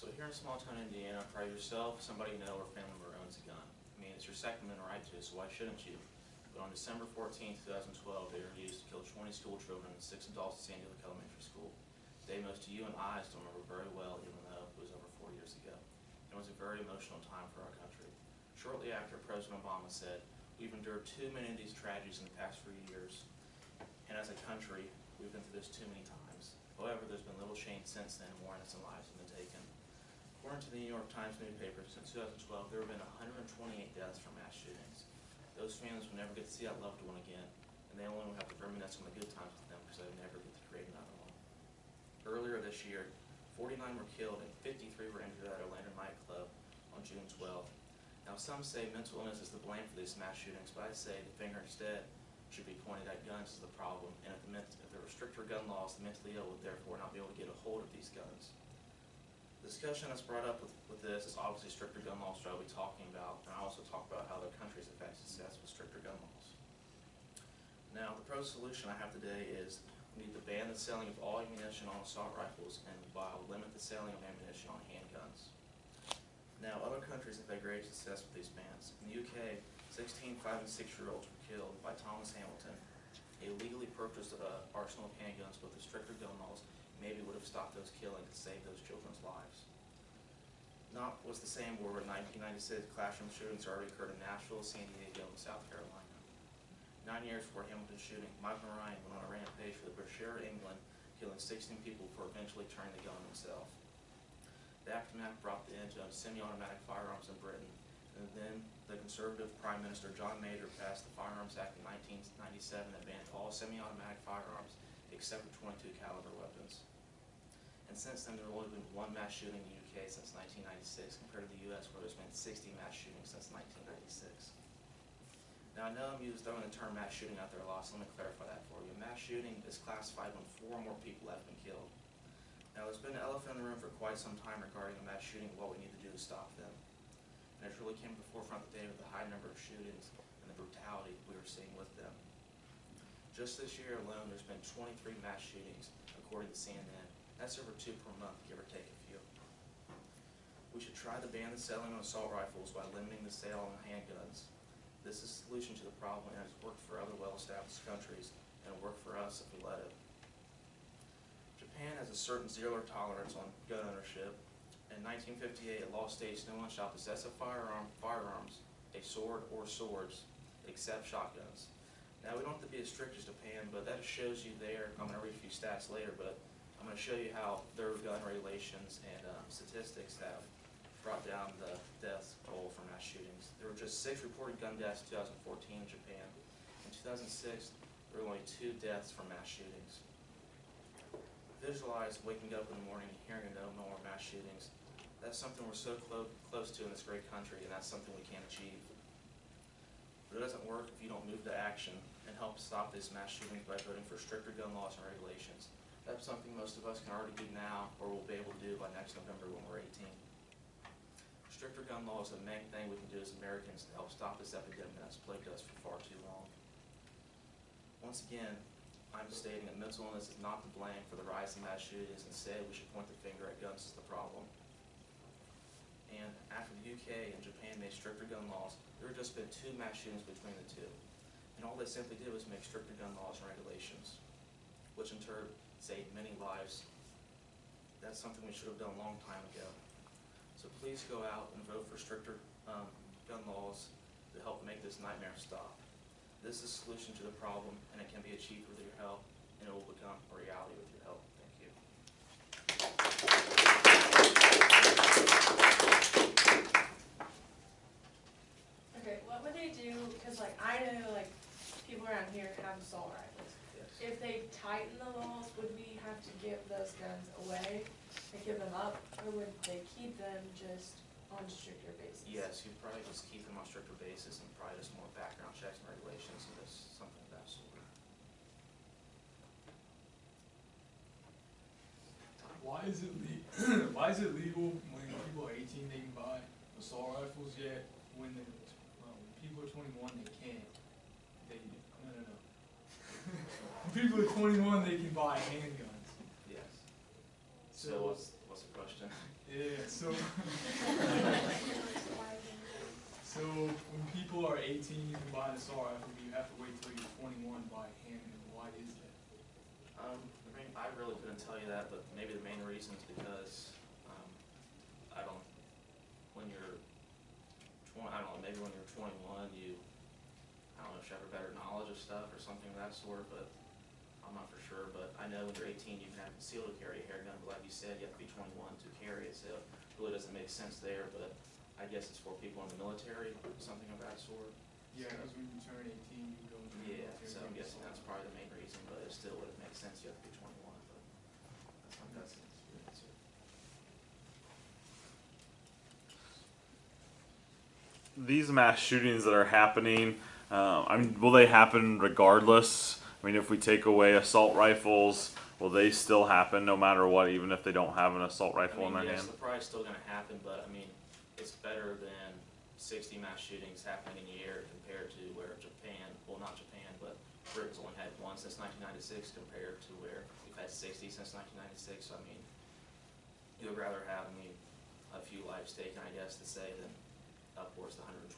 So here in small town Indiana, probably yourself, somebody you know, or family member owns a gun. I mean, it's your Second Amendment right to, so why shouldn't you? But on December 14th, 2012, they were used to kill 20 school children and 6 adults at Sandy Hook Elementary School. Day most of you and I still remember very well, even though it was over 4 years ago. It was a very emotional time for our country. Shortly after, President Obama said, "We've endured too many of these tragedies in the past few years, and as a country, we've been through this too many times. However, there's been little change since then, and more innocent lives have been taken." According to the New York Times newspaper, since 2012, there have been 128 deaths from mass shootings. Those families will never get to see that loved one again, and they only will have to reminisce on the good times with them because they will never get to create another one. Earlier this year, 49 were killed and 53 were injured at Orlando nightclub on June 12th. Now, some say mental illness is to blame for these mass shootings, but I say the finger instead should be pointed at guns as the problem, and if there were stricter gun laws, the mentally ill would therefore not be able to get a hold of these guns. The discussion that's brought up with this is obviously stricter gun laws, which I'll be talking about, and I also talk about how other countries have had success with stricter gun laws. Now, the proposed solution I have today is we need to ban the selling of all ammunition on assault rifles and while limit the selling of ammunition on handguns. Now, other countries have had great success with these bans. In the UK, 16 5- and 6-year-olds were killed by Thomas Hamilton. He illegally purchased an arsenal of handguns, but the stricter gun laws maybe would have stopped those killings and saved those children's lives. Not was the same war in 1996. Classroom shootings already occurred in Nashville, San Diego, and South Carolina. 9 years before Hamilton's shooting, Michael Ryan went on a rampage for the British England, killing 16 people before eventually turning the gun on himself. The aftermath brought the end to semi-automatic firearms in Britain, and then the Conservative Prime Minister John Major passed the Firearms Act in 1997 that banned all semi-automatic firearms except for .22 caliber weapons. And since then, there has only been one mass shooting in the UK since 1996, compared to the US, where there's been 60 mass shootings since 1996. Now, I know I'm throwing the term mass shooting out there a lot, so let me clarify that for you. Mass shooting is classified when 4 or more people have been killed. Now, there's been an elephant in the room for quite some time regarding a mass shooting and what we need to do to stop them. And it really came to the forefront today with the high number of shootings and the brutality we were seeing with them. Just this year alone, there's been 23 mass shootings, according to CNN. That's over 2 per month, give or take a few. We should try to ban the selling of assault rifles by limiting the sale of handguns. This is the solution to the problem, and it's worked for other well-established countries, and it'll work for us if we let it. Japan has a certain zero tolerance on gun ownership. In 1958, a law states no one shall possess a firearms, a sword, or swords, except shotguns. Now, we don't have to be as strict as Japan, but that shows you there. I'm going to read a few stats later, but I'm going to show you how their gun regulations and statistics have brought down the death toll for mass shootings. There were just 6 reported gun deaths in 2014 in Japan. In 2006, there were only 2 deaths from mass shootings. Visualize waking up in the morning and hearing no more mass shootings. That's something we're so close to in this great country, and that's something we can't achieve. But it doesn't work if you don't move to action and help stop these mass shootings by voting for stricter gun laws and regulations. That's something most of us can already do now, or we'll be able to do by next November when we're 18. Stricter gun laws are the main thing we can do as Americans to help stop this epidemic that's plagued us for far too long. Once again, I'm stating that mental illness is not to blame for the rise in mass shootings. Instead, we should point the finger at guns as the problem. And after the UK and Japan made stricter gun laws, there have just been 2 mass shootings between the 2. And all they simply did was make stricter gun laws and regulations, which in turn saved many lives. That's something we should have done a long time ago. So please go out and vote for stricter gun laws to help make this nightmare stop. This is a solution to the problem, and it can be achieved with your help, and it will become a reality with your help. Thank you. Okay, what would they do, because like I know like people around here have assault rifles. Yes. If they tighten the laws, would we have to give those guns away and give them up, or would they keep them just on stricter basis? Yes, you'd probably just keep them on stricter basis and probably just more background checks and regulations and just something of that sort. Why is it why is it legal when people are 18 they can buy assault rifles, yet when people are 21 they can't? No. When people are 21 they can buy handguns. Yes. So what's the question? Yes. assault rifle, do you have to wait till you're 21 by hand, and why is that? The main, I really couldn't tell you that, but maybe the main reason is because, I don't, when you're I don't know, maybe when you're 21, I don't know if you have a better knowledge of stuff or something of that sort, but I'm not for sure. But I know when you're 18, you can have concealed to carry a handgun, but like you said, you have to be 21 to carry it, so it really doesn't make sense there, but I guess it's for people in the military, something of that sort. Yeah, because when you turn 18, you go into the Yeah, military. so I'm guessing that's probably the main reason, but it still wouldn't make sense, you have to be 21, but that's the answer. These mass shootings that are happening, I mean, will they happen regardless? I mean, if we take away assault rifles, will they still happen no matter what, even if they don't have an assault rifle in their yes, hand? the probably still gonna happen, but I mean, it's better than 60 mass shootings happening in a year compared to where Japan, well, not Japan, but Britain's only had one since 1996 compared to where we've had 60 since 1996. So I mean, you would rather have, a few lives taken, I guess, to say, than upwards to 150